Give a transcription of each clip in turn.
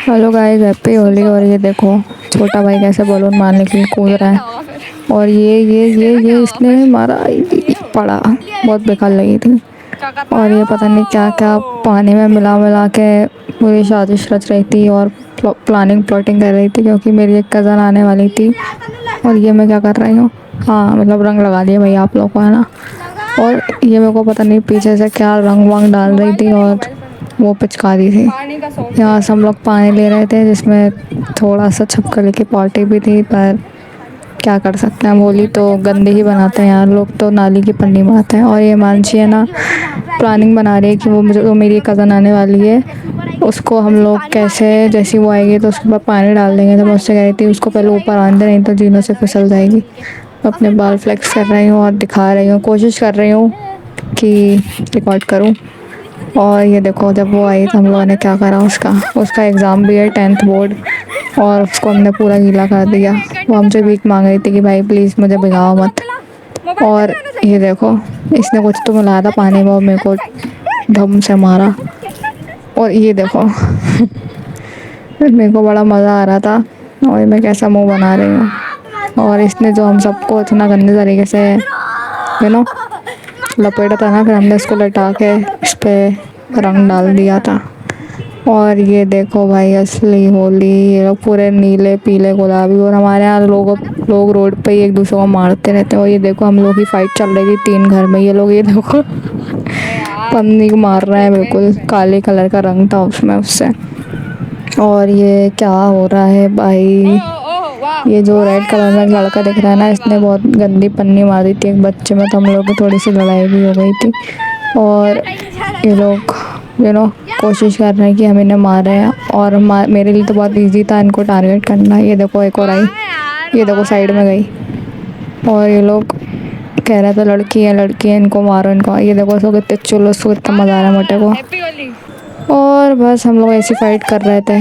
Hello guys, happy Holi. और ये देखो छोटा भाई कैसे बलून मारने के लिए कूद रहा है। और ये इसने मारा, पड़ा। बहुत बेकार लगी थी। और ये पता नहीं क्या क्या पानी में मिला मिला के पूरी साजिश रच रही थी और प्लानिंग प्लॉटिंग कर रही थी, क्योंकि मेरी एक कज़न आने वाली थी। और ये मैं क्या कर रही हूँ, हाँ मतलब रंग लगा दिया भैया आप लोग को, है ना। और ये मेरे को पता नहीं पीछे से क्या रंग वंग डाल रही थी, और वो पिचकारी थी। यहाँ से हम लोग पानी ले रहे थे, जिसमें थोड़ा सा छपकली की पार्टी भी थी, पर क्या कर सकते हैं, होली तो गंदे ही बनाते हैं यार लोग, तो नाली की पन्नी मारते हैं। और ये मानसी है ना, प्लानिंग बना रही है कि वो मेरी कज़न आने वाली है, उसको हम लोग कैसे, जैसे वो आएगी तो उसके बाद पानी डाल देंगे। तो मैं उससे कह रही थी उसको पहले ऊपर आने दे, नहीं तो जीनों से फिसल जाएगी। अपने बाल फ्लेक्स कर रही हूँ और दिखा रही हूँ, कोशिश कर रही हूँ कि रिकॉर्ड करूँ। और ये देखो जब वो आई तो हम लोगों ने क्या करा, उसका उसका एग्ज़ाम भी है, 10th बोर्ड। और उसको हमने पूरा गीला कर दिया। वो हमसे भीख मांग रही थी कि भाई प्लीज़ मुझे भिगाओ मत। और ये देखो इसने कुछ तो मिलाया था पानी में और मेरे को धम से मारा। और ये देखो मेरे को बड़ा मज़ा आ रहा था। और मैं कैसा मुंह बना रही हूँ, और इसने जो हम सबको इतना गंदे तरीके से नो लपेटा था ना, फिर हमने इसको लटा के इस पर रंग डाल दिया था। और ये देखो भाई असली होली, ये लोग पूरे नीले पीले गुलाबी। और हमारे यहाँ लोग रोड पे ही एक दूसरे को मारते रहते हैं। और ये देखो हम लोग की फाइट चल रही थी 3 घर में, ये लोग ये देखो पन्नी को मार रहे हैं, बिल्कुल काले कलर का रंग था उसमें उससे। और ये क्या हो रहा है भाई, ये जो रेड कलर में लड़का दिख रहा है ना, इसने बहुत गंदी पन्नी मारी थी एक बच्चे में, तो हम लोग की थोड़ी सी लड़ाई भी हो गई थी। और ये लोग कोशिश कर रहे हैं कि हम इन्हें मारें। और मेरे लिए तो बहुत इजी था इनको टारगेट करना। ये देखो एक और आई, ये देखो साइड में गई। और ये लोग कह रहे थे लड़की है इनको मारो इनको। ये देखो उसको कितने चुल, उसको कितना मज़ा आ रहा है मोटे को। और बस हम लोग ऐसी फाइट कर रहे थे।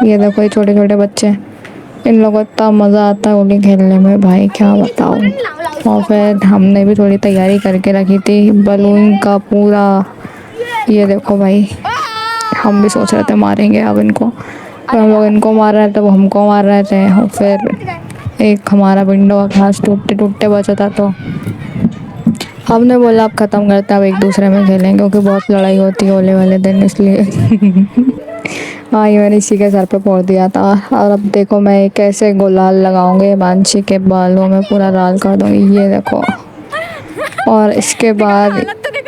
ये देखो ये छोटे छोटे बच्चे, इन लोगों को इतना मज़ा आता है होली खेलने में भाई क्या बताऊँ। और फिर हमने भी थोड़ी तैयारी करके रखी थी बलून का पूरा। ये देखो भाई हम भी सोच रहे थे मारेंगे अब इनको, पर हम लोग इनको मार रहे थे, वो हमको मार रहे थे। और फिर एक हमारा विंडो का ग्लास टूटते टूटते बचा था, तो हमने बोला अब ख़त्म करते हैं, अब एक दूसरे में खेलेंगे, क्योंकि बहुत लड़ाई होती है होली वाले दिन, इसलिए हाँ ये मैंने इसी के सर पे फोड़ दिया था। और अब देखो मैं कैसे गुलाल लगाऊंगी, मानसी के बालों में पूरा लाल कर दूंगी, ये देखो। और इसके बाद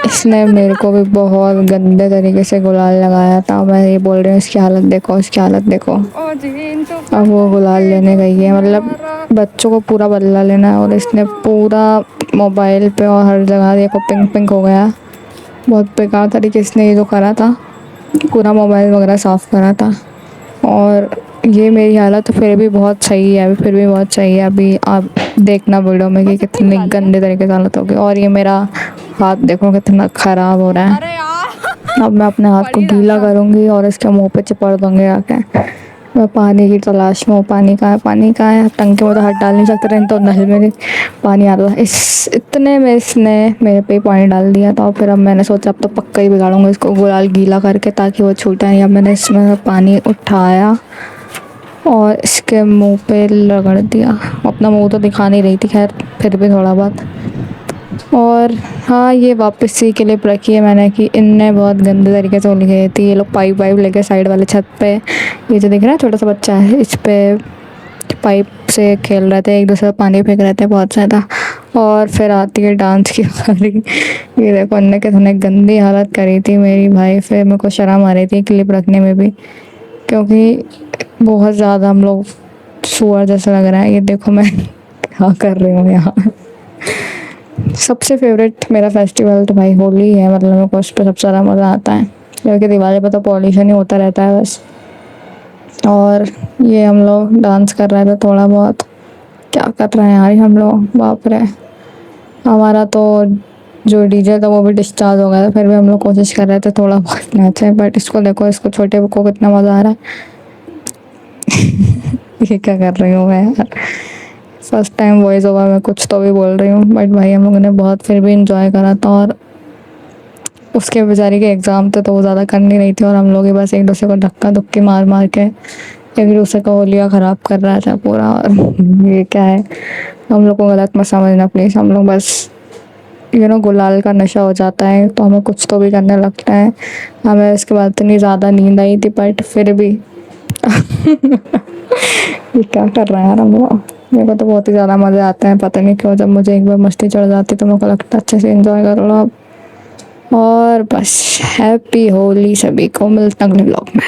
इसने मेरे को भी बहुत गंदे तरीके से गुलाल लगाया था। मैं ये बोल रही हूँ इसकी हालत देखो, इसकी हालत देखो। अब वो गुलाल लेने गई है, मतलब बच्चों को पूरा बदला लेना है। और इसने पूरा मोबाइल पे और हर जगह देखो पिंक पिंक हो गया। बहुत बेकार तरीके से इसने ये जो करा था, पूरा मोबाइल वगैरह साफ़ करा था। और ये मेरी हालत फिर भी बहुत सही है, अभी फिर भी बहुत सही है। अभी आप देखना वीडियो में कि कितनी गंदे तरीके से हालत होगी। और ये मेरा हाथ देखो कितना ख़राब हो रहा है। अब मैं अपने हाथ को गीला करूँगी और इसके मुंह पे चिपड़ दूँगी आके। मैं पानी की तलाश में हूँ, पानी कहाँ है, पानी कहाँ है। टंकी में तो हाथ डाल नहीं सकते, नहीं तो नल में पानी आता था। इस इतने में इसने मेरे पे ही पानी डाल दिया था। और फिर अब मैंने सोचा अब तो पक्का ही बिगाड़ूंगा इसको गुलाल गीला करके, ताकि वो छूटे नहीं। अब मैंने इसमें पानी उठाया और इसके मुंह पे रगड़ दिया। अपना मुंह तो दिखा नहीं रही थी, खैर फिर भी थोड़ा बहुत। और हाँ ये वापस से के लिए रखी है मैंने, कि इनने बहुत गंदे तरीके से होली खेली थी। ये लोग पाइप वाइप लेके साइड वाले छत पे, ये जो दिख रहा है छोटा सा बच्चा है, इस पे पाइप से खेल रहे थे, एक दूसरे पे पानी फेंक रहे थे बहुत ज़्यादा। और फिर आती है डांस की बारी। ये देखो इनने कितने गंदी हालत करी थी मेरी भाई। फिर मेरे को शर्म आ रही थी क्लिप रखने में भी, क्योंकि बहुत ज़्यादा हम लोग सुअर जैसा लग रहा है। ये देखो मैं क्या कर रही हूँ यहाँ। सबसे फेवरेट मेरा फेस्टिवल तो भाई होली है, मतलब मेरे को उस पर सबसे ज़्यादा मज़ा आता है, क्योंकि दिवाली पर तो पॉल्यूशन ही होता रहता है बस। और ये हम लोग डांस कर रहे थे थोड़ा बहुत, क्या कर रहे हैं यार हम लोग, बाप रे। हमारा तो जो डीजे था वो भी डिस्चार्ज हो गया था, फिर भी हम लोग कोशिश कर रहे थे थोड़ा बहुत नाचे। बट इसको देखो, इसको छोटे को कितना मज़ा आ रहा है। ये क्या कर रही हूँ मैं यार, फर्स्ट टाइम वॉइस ओवर में कुछ तो भी बोल रही हूँ। बट भाई हम लोगों ने बहुत फिर भी इंजॉय करा था। और उसके बेचारे के एग्ज़ाम थे तो वो ज़्यादा कर नहीं रही थी और हम लोग ही बस एक दूसरे को धक्का धुक्की मार मार के एक दूसरे का होलिया ख़राब कर रहा था पूरा। और ये क्या है, हम लोग को गलत मत समझना प्लीज़। हम लोग बस गुलाल का नशा हो जाता है तो हमें कुछ तो भी करने लगता है। हमें इसके बाद इतनी ज़्यादा नींद आई थी बट फिर भी ये क्या कर रहे हैं यार हम लोग। मेरे को तो बहुत ही ज़्यादा मज़े आते हैं, पता नहीं क्यों। जब मुझे एक बार मस्ती चढ़ जाती तो मेरे को लगता है अच्छे से एंजॉय कर लो अब। और बस हैप्पी होली सभी को, मिलते हैं अगले ब्लॉग में।